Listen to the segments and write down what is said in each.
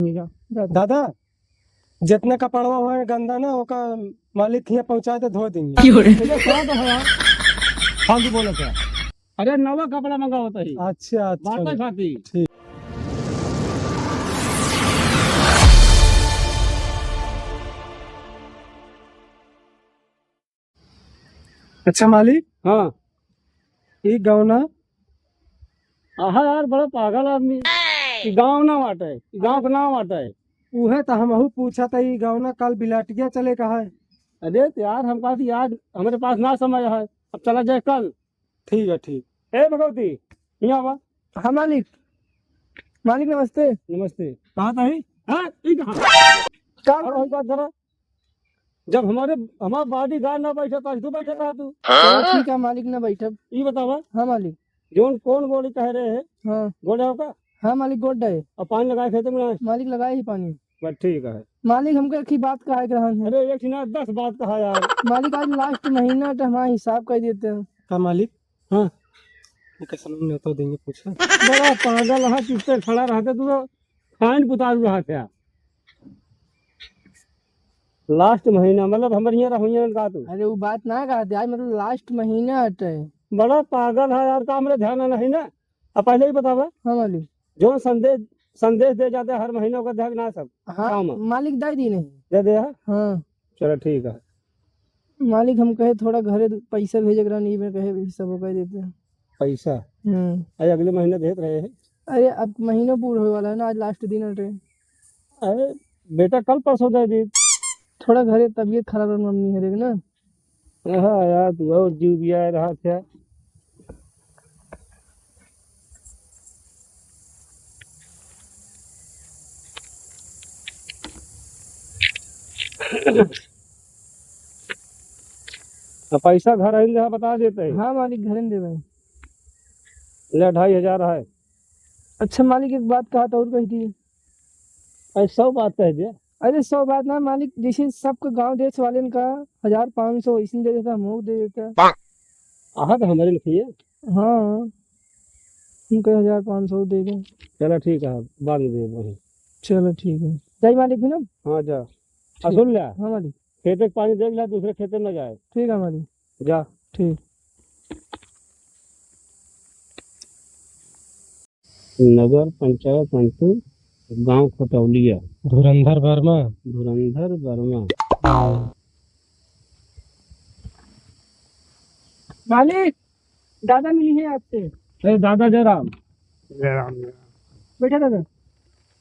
दादा जितने कपड़वा हुआ गंदा ना ओका मालिक यहाँ पहुँचा दे धो देंगे। फालतू बोला क्या? अरे नवा कपड़ा मंगा होता ही। अच्छा बात अच्छा खाती ठीक। अच्छा मालिक, हाँ ये गौना हाँ यार, बड़ा पागल आदमी। गाँव ना वाटा है, गाँव का नाम वाटा है। उहे तो हमहू पूछा था ये गौना कल बिलाटिया चले कहा है। अरे तो यार हम कहा यार हमारे पास ना समय है, अब चला जाए कल। ठीक है ठीक। ए भगवती यहाँ आवा। हाँ मालिक, मालिक नमस्ते। नमस्ते। कहाँ था ही? हाँ ये कहाँ? और वही बात जरा, जब हमारा बॉडी गार्ड ना बैठा था तू बैठा था तू। चलो ठीक है मालिक ना बैठब। ये बतावा हाँ मालिक। जोन कौन गोली कह रहे हैं? हाँ गोड़ा होगा हाँ मालिक गोड है। और पानी लगाए खेते में? मालिक लगाए ही पानी। बस ठीक है। मालिक हमको एक ही बात कहा ग्रहण है। अरे एक ना 10 बात कहा यार। मालिक आज लास्ट महीना तो हमारा हिसाब कर देते हैं। हाँ मालिक। हाँ कैसा नहीं तो देंगे पूछा। बड़ा पागल रहा, चुपते खड़ा रहते तू तो फाइन पुतारू रहा था। लास्ट महीना मतलब हमारे यहाँ रहोइया ने कहा तू। अरे वो बात ना कहा थे आज मतलब लास्ट महीना हटे। बड़ा पागल है यार, काम मेरे ध्यान नहीं ना। अब पहले ही बतावा हाँ मालिक। जो संदेश दे जाते हैं हर महीने का ध्यान ना सब। हाँ काम मालिक दे दी नहीं। दे दे है? हाँ चलो ठीक है। मालिक हम कहे थोड़ा घरे पैसा भेजे करा नहीं में कहे सब कह देते हैं। पैसा अरे अगले महीने देते रहे हैं। अरे अब महीना पूरा होने वाला है ना, आज लास्ट दिन हटे। अरे बेटा कल परसों दे दी। थोड़ा घरे तबीयत खराब है मम्मी है ना। हाँ यार तू और जीव भी आ रहा था। पैसा घर आएंगे बता देते हैं। हाँ मालिक घर में दे भाई। ले 2500 है। अच्छा मालिक एक बात कहा था और कही थी। अरे 100 बात कह दिया। अरे 100 बात ना मालिक, जैसे सबके गांव देश वाले का 1500 इसी दे देता हम दे देता। आहा तो हमारे लिखिए। हाँ उनके 1500 दे दें। चलो ठीक है, बाद में दे वही। चलो ठीक है। जय मालिक भी ना। हाँ जा। सुन लिया, हाँ मालिक। खेते का पानी देख लिया, दूसरे खेते में जाए। ठीक है मालिक। जा। ठीक। नगर पंचायत मंत्री गांव खटौलिया। धुरंधर वर्मा। धुरंधर वर्मा। मालिक दादा मिली है आपसे। अरे दादा जय राम। बैठा दादा।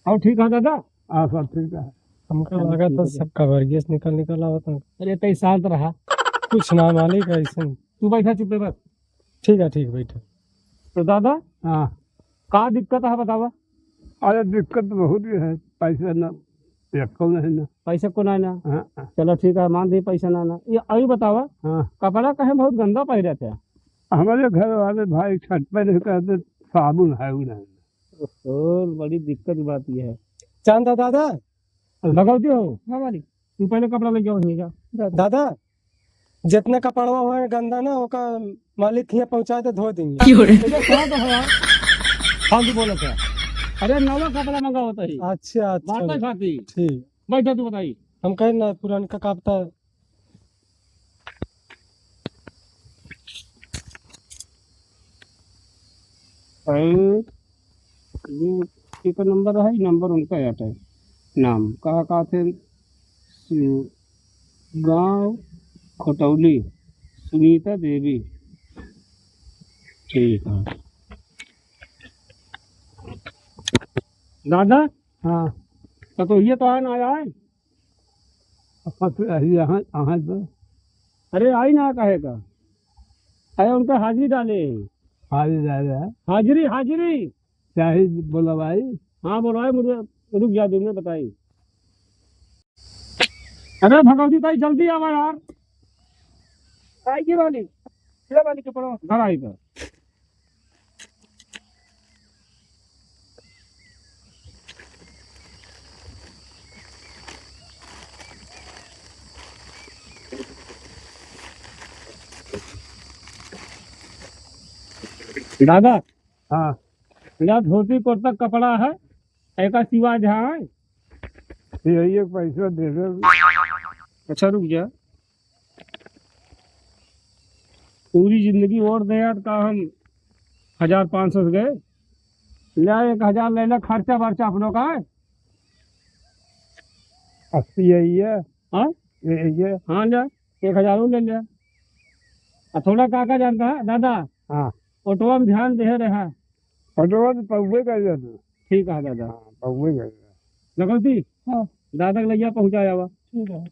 और ठीक है दादा? हाँ सब ठीक है। हमको लगा तो सबका वर्गीस निकल आवता। अरे तय शांत रहा। कुछ ना मालिक ऐसे। तू बैठा चुपे बस। ठीक है बैठा। तो दादा हाँ का दिक्कत है बतावा। अरे दिक्कत बहुत ही है, पैसा ना रखो नहीं ना। पैसा को ना हाँ चलो ठीक है, मान दी पैसा ना ये अभी बतावा हाँ कपड़ा कहे बहुत गंदा पहरे थे। हमारे घर वाले भाई छत पे नहीं कहते साबुन है वो नहीं। तो बड़ी दिक्कत की बात ये है। चांदा दादा। भगवती हो? हाँ मालिक। तू पहले कपड़ा लेके आओ जा। दादा जितने कपड़वा हुआ गंदा ना ओका मालिक यहाँ पहुँचा दे धो देंगे। फालतू बोला क्या? अरे नवा कपड़ा मंगा होता ही। अच्छा बात अच्छा खाती ठीक। बैठा तू बताई। हम कहे ना पुराना कापता। का नंबर है, नंबर उनका आता है। नाम कहा थे? गांव खटौली सुनीता देवी। ठीक है दादा। हाँ तो ये तो है ना आया है। यहाँ यहाँ तो अरे आई ना कहे का अरे उनका हाजिरी डाले। हाजिर जा रहा है। हाजिरी हाजिरी। क्या ही बोला भाई? हाँ बोलो है, मुझे रुक जा दूंगे बताई। अरे भगवती ताई जल्दी आवा यार। आइए मालिक। मालिक के पड़ो घर आई पर। दादा हाँ यहाँ धोती कुर्ता कपड़ा है, एक सिवा जहाँ है यही एक पैसा दे दे। अच्छा रुक जा, पूरी जिंदगी और दे यार का हम 1500 से गए। ले 1000 ले ले, खर्चा वर्चा अपनों का है। 80 यही है। हाँ यही है। हाँ ले 1000 ले लिया। और थोड़ा काका जानता है दादा, हाँ ऑटोवा में ध्यान दे रहा है। ऑटो तो पौवे कर दे। ठीक है दादा, हाँ पौवे कर दे। नकलती हाँ दादा के लिया पहुँचाया हुआ। ठीक है।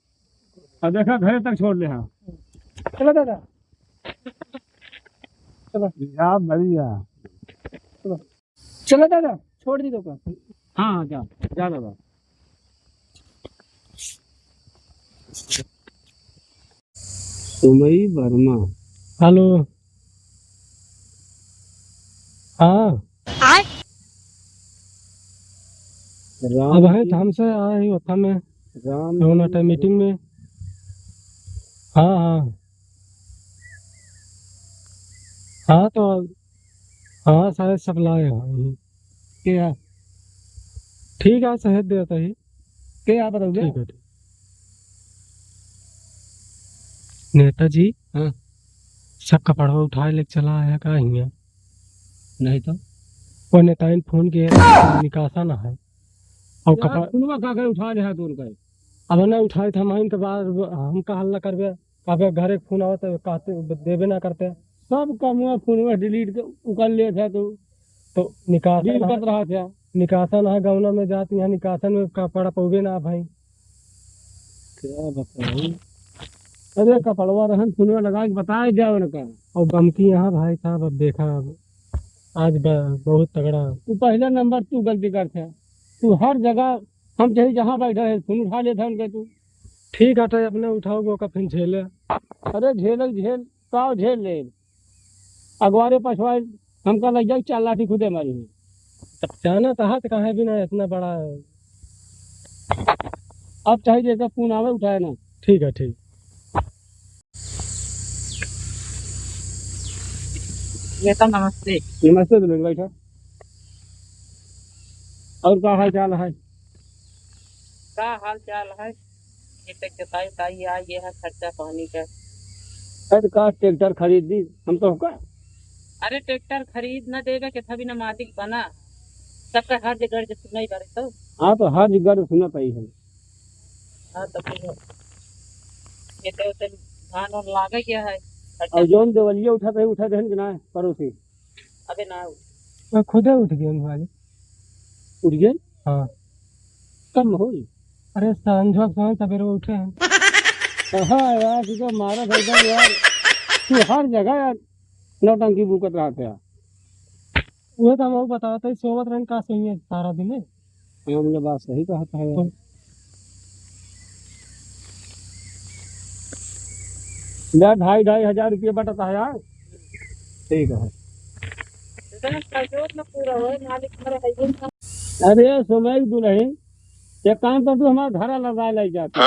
और देखा घर तक छोड़ ले। हाँ चलो दादा, जा बढ़िया। चलो दादा, छोड़ दी दुकान। हाँ जा जा दादा। सुमई वर्मा, हेलो। हाँ राम अब है हमसे आए ही होता में राम होना था मीटिंग में। हाँ हाँ हाँ तो हाँ शायद सप्लाई है। क्या ठीक है, शहद देता ही। क्या बताओ ठीक है ठीक। नेताजी हाँ सब कपड़ा उठाए लेके चला आया का हियाँ। नहीं तो वो नेताइन फोन किया निकासा ना है और कपड़ा सुनवा का कर उठा ले है तो उनका। अब ना उठाए थे हम के बाद हम का हल्ला करबे। कभी घर एक फोन आवत है कहते देवे ना करते सब कमुआ फोनवा डिलीट कर ले था तो निकासा डील ना कर रहा था। निकासन है गौना में जाती यहाँ निकासन में कपड़ा पौवे ना भाई। क्या बताऊं, अरे कपड़वा रहन फोनवा लगा के बताए जाओ उनका। और बमकी यहाँ भाई साहब अब देखा अब आज बहुत तगड़ा। तू पहला नंबर तू गलती करते, तू हर जगह हम चाहे जहाँ बैठे है फोन उठा लेता उनके तू। ठीक है तो अपने उठाओगे का फिर झेले। अरे झेल का झेल ले, अगवारे पछवाए हमका लग जाए 4 लाठी खुदे मारी है। तब जाना तो हाथ कहाँ भी ना इतना बड़ा। अब चाहे जैसा फोन आवे उठाए ना। ठीक है ठीक। नेता नमस्ते। नमस्ते दुल्हन बैठा। और क्या हाल चाल है? क्या हाल चाल है? ये तक जोताई उताई आ ये है खर्चा पानी का। अरे का ट्रैक्टर खरीद दी हम तो का। अरे ट्रैक्टर खरीद न देवे के तभी न मालिक बना, सबका हर जगह जो सुनाई करे तो। हाँ तो हर जगह तो सुना पाई है। हाँ तो फिर ये तो धान और लागे क्या है खर्चा। और जोन देवलिया उठा दे ना पड़ोसी। अबे ना मैं खुदे उठ गया भाई। उठ गए हाँ कम हो। अरे सांझ सवेरे उठे हैं। हाँ यार तू तो मारा था यार, तू हर जगह यार नौटंकी बुकत रहा था। वो तो हम बताते सोवत रन का सही है सारा दिन है। हाँ मुझे बात सही कहता है यार। ले 2,500 रुपये बटता है यार। ठीक है। इतना सहयोग न पूरा हो मालिक मेरे है ये ना। अरे समय दुल्हन एक काम कर, तू हमारा घरा लगा ले जाती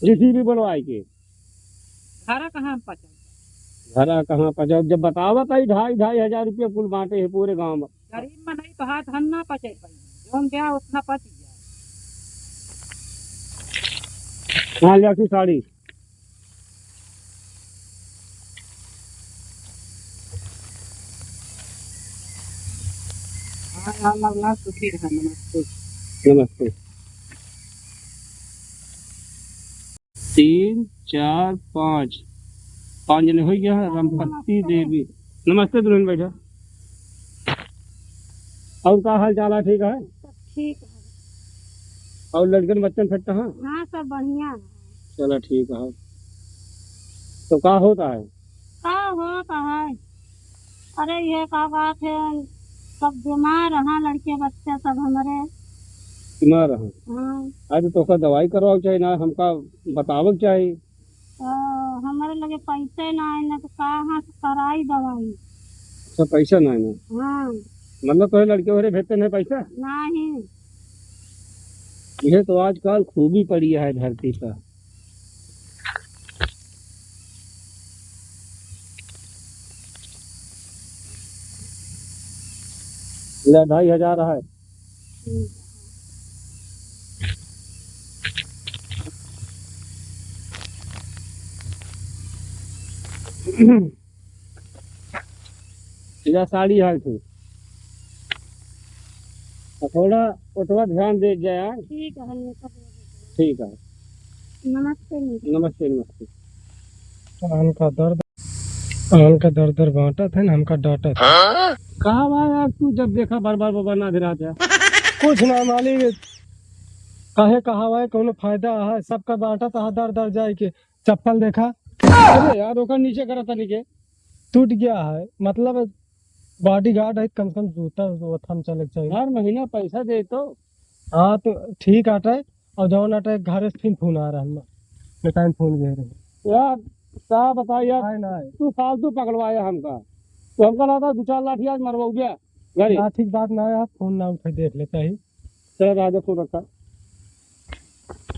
जीसीबी बनवाई के। खारा कहाँ पचा घरा कहाँ पचाओ, जब बतावा था 2,500 रुपये कुल बांटे है पूरे गांव में। गरीब में नहीं तो हाथ हम ना पचे पाई जोन गया उतना पच गया। हाँ ले की साड़ी। हाँ अल्लाह सुखी रहा। नमस्ते। नमस्ते। 3 4 5 5 जने हो गया है। रमपति देवी नमस्ते दुल्हन बैठा। और क्या हाल चाल है? ठीक है। ठीक है। और लड़कन बच्चन फिट है? हाँ सब बढ़िया है। चलो ठीक है। तो क्या होता है? का होता है? अरे ये का बात है, सब बीमार हैं लड़के बच्चे सब हमारे। बीमार है? हाँ आज तो का दवाई करवाओ चाहिए ना, हमका बतावक चाहिए। तो हमारे लगे पैसे ना है ना तो कहाँ से कराई दवाई। अच्छा पैसा नहीं ना, हाँ मतलब तो लड़के वाले भेजते नहीं पैसा। नहीं। यह तो आजकल खूबी पड़ी है धरती पर। ले 2,500 है। या साड़ी है थी थोड़ा उठवा ध्यान दे जाए। ठीक है हल्ले कर दीजिए। ठीक है, नमस्ते नीचे। नमस्ते नमस्ते। कान का दर्द बांटा था ना, हमका डांटा था। कहा भाई यार तू जब देखा बार बार बाबा ना रहा था। कुछ ना मालिक, कहे कहा है कोनो फायदा है, सबका बांटा था दर दर जाए के। चप्पल देखा अरे यार ओकर नीचे करा था नीचे टूट गया है, मतलब बॉडी गार्ड है, कम से कम जूता वो थम चले चाहिए। हर महीना पैसा दे तो। हाँ तो ठीक आटे, और जौन आटे घर से फिर फोन आ रहा है, टाइम फोन दे रहे यार क्या बता यार, है ना। तू फालतू पकड़वाया हमका, तो हमका लगा 2-4 लाठी आज मरवा गया घरे। ठीक बात ना है, आप फोन ना उठे देख लेता ही। चल राजा तू रखा।